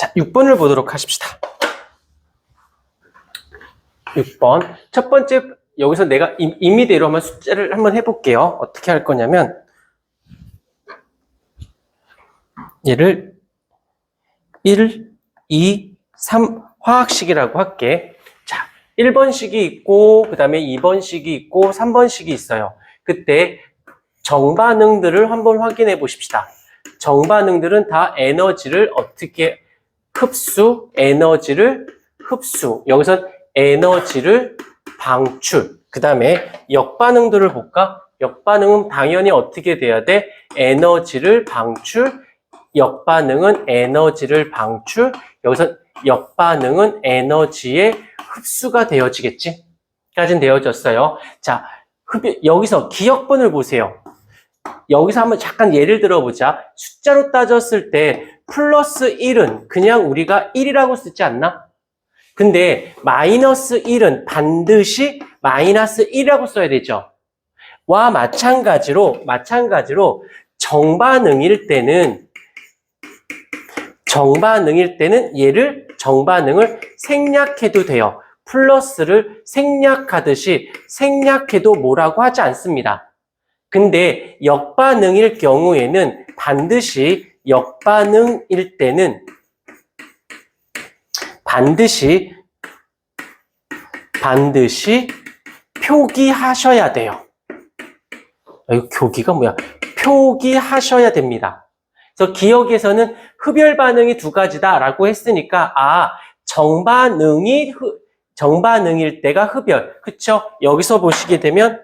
자, 6번을 보도록 하십시다. 6번. 첫 번째, 여기서 내가 임의대로 한번 숫자를 한번 해볼게요. 어떻게 할 거냐면, 얘를 1, 2, 3 화학식이라고 할게. 자, 1번식이 있고, 그 다음에 2번식이 있고, 3번식이 있어요. 그때 정반응들을 한번 확인해 보십시다. 정반응들은 다 에너지를 어떻게 에너지를 흡수. 여기선 에너지를 방출. 그 다음에 역반응들을 볼까? 역반응은 당연히 어떻게 돼야 돼? 에너지를 방출. 역반응은 에너지를 방출. 여기서 역반응은 에너지의 흡수가 되어지겠지? 까진 되어졌어요. 자, 여기서 기억번을 보세요. 여기서 한번 잠깐 예를 들어보자. 숫자로 따졌을 때 플러스 1은 그냥 우리가 1이라고 쓰지 않나? 근데 마이너스 1은 반드시 마이너스 1이라고 써야 되죠. 와 마찬가지로 정반응일 때는 얘를 정반응을 생략해도 돼요. 플러스를 생략하듯이 생략해도 뭐라고 하지 않습니다. 근데 역반응일 경우에는 반드시 표기하셔야 돼요. 이거 교기가 뭐야? 표기하셔야 됩니다. 그래서 기억에서는 흡열 반응이 두 가지다라고 했으니까 정반응일 때가 흡열. 그쵸? 여기서 보시게 되면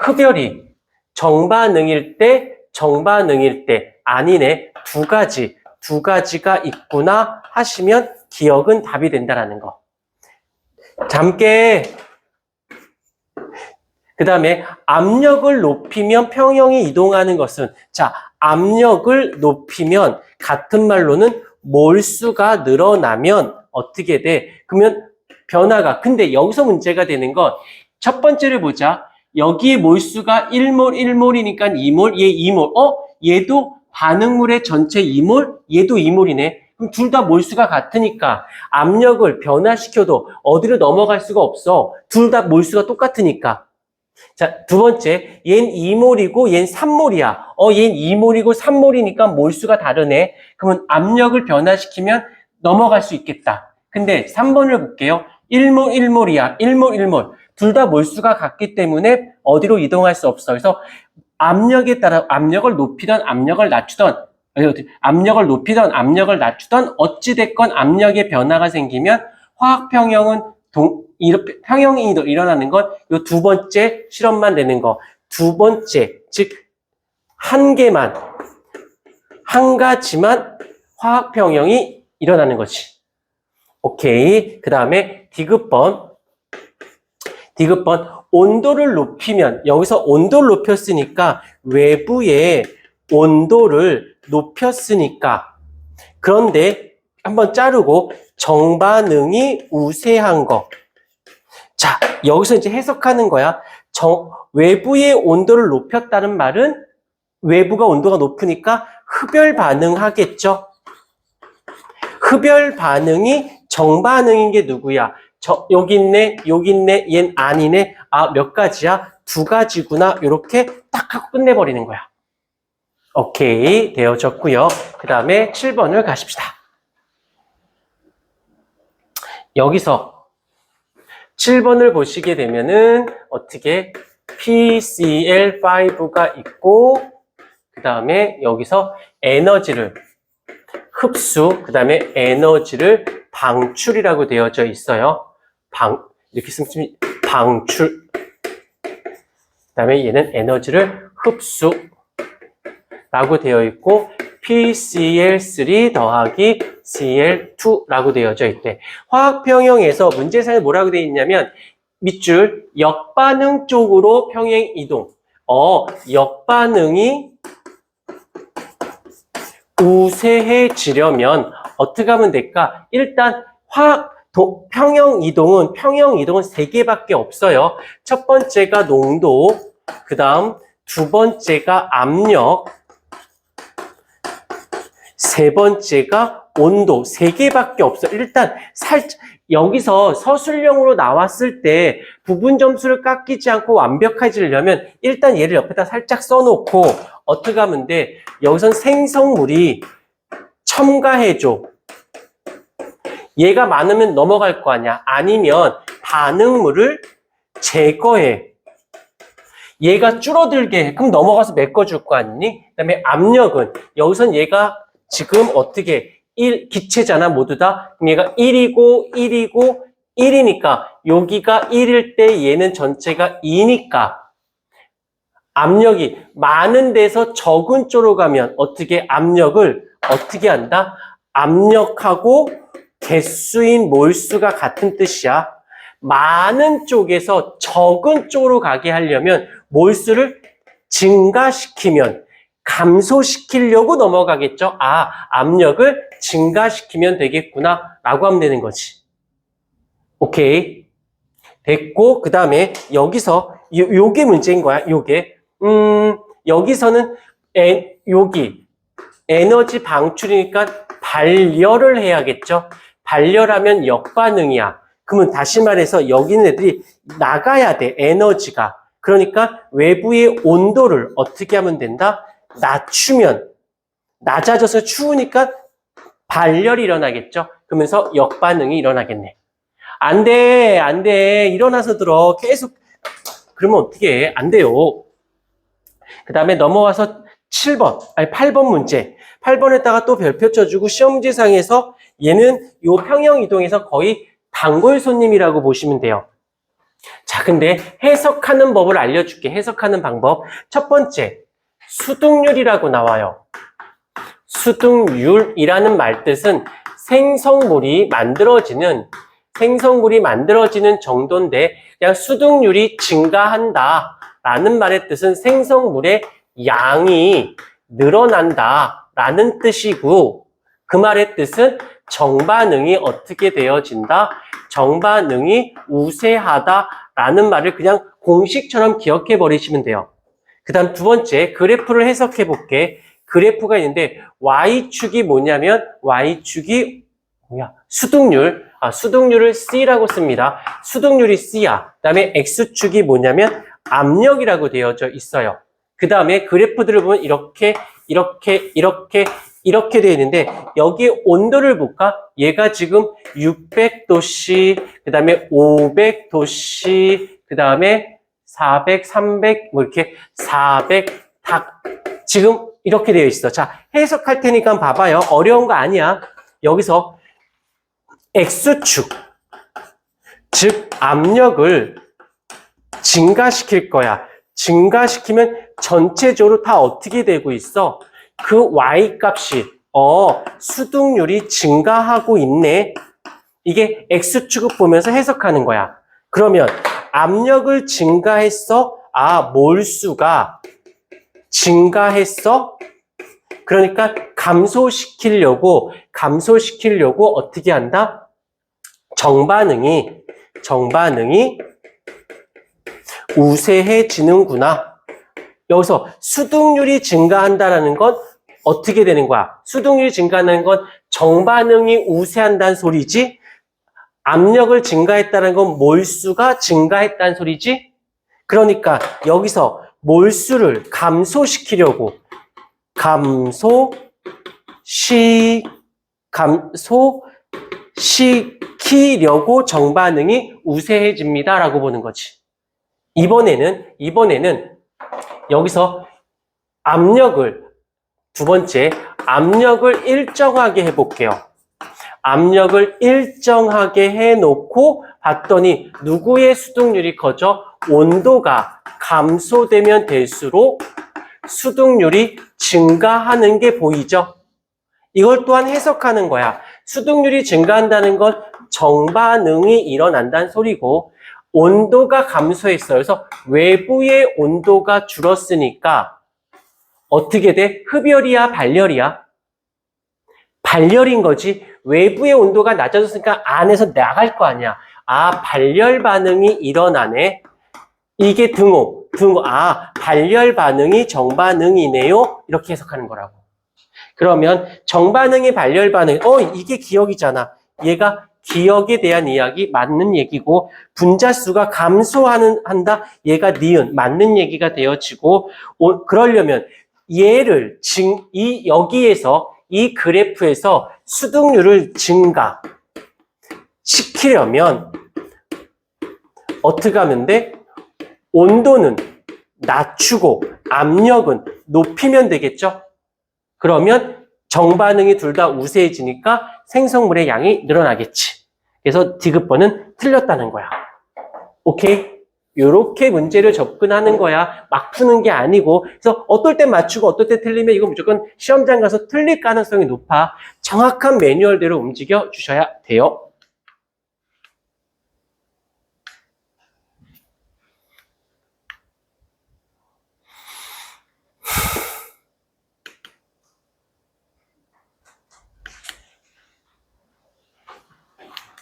흡열이 정반응일 때 아니네. 두 가지가 있구나 하시면 기억은 답이 된다라는 거. 잠께. 그 다음에 압력을 높이면 평형이 이동하는 것은, 자, 압력을 높이면 같은 말로는 몰수가 늘어나면 어떻게 돼? 그러면 변화가. 근데 여기서 문제가 되는 건 첫 번째를 보자. 여기에 몰수가 1몰이니까 2몰, 얘 2몰. 얘도 반응물의 전체 2몰, 얘도 2몰이네. 그럼 둘 다 몰수가 같으니까 압력을 변화시켜도 어디로 넘어갈 수가 없어. 둘 다 몰수가 똑같으니까. 자, 두 번째, 얜 2몰이고 얜 3몰이야. 얜 2몰이고 3몰이니까 몰수가 다르네. 그러면 압력을 변화시키면 넘어갈 수 있겠다. 근데 3번을 볼게요. 1몰, 1몰이야. 1몰, 1몰. 둘 다 몰수가 같기 때문에 어디로 이동할 수 없어. 그래서 압력에 따라 압력을 높이던 압력을 낮추던 어찌됐건 압력의 변화가 생기면 화학 평형은 평형이 일어나는 건 이 두 번째 실험만 되는 거. 두 번째, 즉 한 가지만 화학 평형이 일어나는 거지. 오케이. 그 다음에 디귿번 온도를 높이면, 여기서 온도를 높였으니까 외부의 온도를 높였으니까, 그런데 한번 자르고 정반응이 우세한 거. 자, 여기서 이제 해석하는 거야. 외부의 온도를 높였다는 말은 외부가 온도가 높으니까 흡열 반응하겠죠. 흡열 반응이 정반응인 게 누구야? 여기 있네, 얜 아니네. 몇 가지야? 두 가지구나. 이렇게 딱 하고 끝내버리는 거야. 오케이, 되어졌고요. 그 다음에 7번을 가십시다. 여기서 7번을 보시게 되면은 어떻게 PCl5가 있고, 그 다음에 여기서 에너지를 흡수, 그 다음에 에너지를 방출이라고 되어져 있어요. 이렇게 쓰면 방출. 그 다음에 얘는 에너지를 흡수라고 되어 있고, PCl3 더하기 Cl2라고 되어져 있대. 화학평형에서 문제상에 뭐라고 되어 있냐면, 밑줄 역반응 쪽으로 평행 이동. 역반응이 우세해지려면 어떻게 하면 될까? 일단 평형 이동은 세 개밖에 없어요. 첫 번째가 농도, 그 다음 두 번째가 압력, 세 번째가 온도 세 개밖에 없어. 일단 살짝 여기서 서술형으로 나왔을 때 부분 점수를 깎이지 않고 완벽해지려면 일단 얘를 옆에다 살짝 써놓고 어떻게 하면 돼? 여기선 생성물이 첨가해줘. 얘가 많으면 넘어갈 거 아니야. 아니면 반응물을 제거해. 얘가 줄어들게 해. 그럼 넘어가서 메꿔줄 거 아니니? 그 다음에 압력은 여기선 얘가 지금 어떻게 1 기체잖아 모두 다. 그럼 얘가 1이고 1이고 1이니까 여기가 1일 때 얘는 전체가 2니까 압력이 많은 데서 적은 쪽으로 가면 어떻게 압력을 어떻게 한다? 압력하고 개수인 몰수가 같은 뜻이야. 많은 쪽에서 적은 쪽으로 가게 하려면 몰수를 증가시키면 감소시키려고 넘어가겠죠. 아, 압력을 증가시키면 되겠구나 라고 하면 되는 거지. 오케이. 됐고, 그 다음에 여기서 요게 문제인 거야. 요게. 여기서는 여기 에너지 방출이니까 발열을 해야겠죠. 발열하면 역반응이야. 그러면 다시 말해서 여기 있는 애들이 나가야 돼. 에너지가. 그러니까 외부의 온도를 어떻게 하면 된다? 낮추면 낮아져서 추우니까 발열이 일어나겠죠. 그러면서 역반응이 일어나겠네. 안 돼, 안 돼. 일어나서 들어. 계속 그러면 어떻게 해? 안 돼요. 그 다음에 넘어와서 8번 문제. 8번에다가 또 별표 쳐주고 시험지상에서 얘는 요 평형 이동에서 거의 단골 손님이라고 보시면 돼요. 자, 근데 해석하는 법을 알려줄게. 해석하는 방법. 첫 번째, 수득률이라고 나와요. 수득률이라는 말뜻은 생성물이 만들어지는 정도인데 그냥 수득률이 증가한다 라는 말의 뜻은 생성물의 양이 늘어난다 라는 뜻이고 그 말의 뜻은 정반응이 어떻게 되어진다? 정반응이 우세하다 라는 말을 그냥 공식처럼 기억해 버리시면 돼요. 그 다음 두 번째 그래프를 해석해 볼게. 그래프가 있는데 Y축이 뭐냐면 Y축이 수득률을 C라고 씁니다. 수득률이 C야. 그 다음에 X축이 뭐냐면 압력이라고 되어져 있어요. 그 다음에 그래프들을 보면 이렇게 되어 있는데 여기에 온도를 볼까? 얘가 지금 600도씨, 그 다음에 500도씨, 그 다음에 400, 300, 뭐 이렇게 400, 지금 이렇게 되어 있어. 자, 해석할 테니까 봐봐요. 어려운 거 아니야. 여기서 X축, 즉 압력을 증가시킬 거야. 증가시키면 전체적으로 다 어떻게 되고 있어? 그 Y 값이 수득률이 증가하고 있네. 이게 X축을 보면서 해석하는 거야. 그러면 압력을 증가했어? 아, 몰수가 증가했어? 그러니까 감소시키려고 어떻게 한다? 정반응이 우세해지는구나. 여기서 수득률이 증가한다는 건 어떻게 되는 거야? 수득률이 증가하는 건 정반응이 우세한다는 소리지? 압력을 증가했다는 건 몰수가 증가했다는 소리지? 그러니까 여기서 몰수를 감소시키려고 감소시키려고 정반응이 우세해집니다 라고 보는 거지. 이번에는 여기서 두 번째 압력을 일정하게 해볼게요. 압력을 일정하게 해놓고 봤더니 누구의 수득률이 커져? 온도가 감소되면 될수록 수득률이 증가하는 게 보이죠? 이걸 또한 해석하는 거야. 수득률이 증가한다는 건 정반응이 일어난다는 소리고 온도가 감소했어요. 그래서 외부의 온도가 줄었으니까 어떻게 돼? 흡열이야, 발열이야? 발열인 거지. 외부의 온도가 낮아졌으니까 안에서 나갈 거 아니야. 아, 발열 반응이 일어나네. 이게 등호. 아, 발열 반응이 정반응이네요. 이렇게 해석하는 거라고. 그러면 정반응의 발열 반응, 이게 기억이잖아. 얘가 기억에 대한 이야기 맞는 얘기고 분자수가 한다. 얘가 니은 맞는 얘기가 되어지고 그러려면 얘를 여기에서 이 그래프에서 수득률을 증가시키려면 어떻게 하면 돼? 온도는 낮추고 압력은 높이면 되겠죠? 그러면 정반응이 둘 다 우세해지니까 생성물의 양이 늘어나겠지. 그래서 디귿번은 틀렸다는 거야. 오케이? 요렇게 문제를 접근하는 거야. 막 푸는 게 아니고. 그래서 어떨 때 맞추고 어떨 때 틀리면 이거 무조건 시험장 가서 틀릴 가능성이 높아. 정확한 매뉴얼대로 움직여 주셔야 돼요.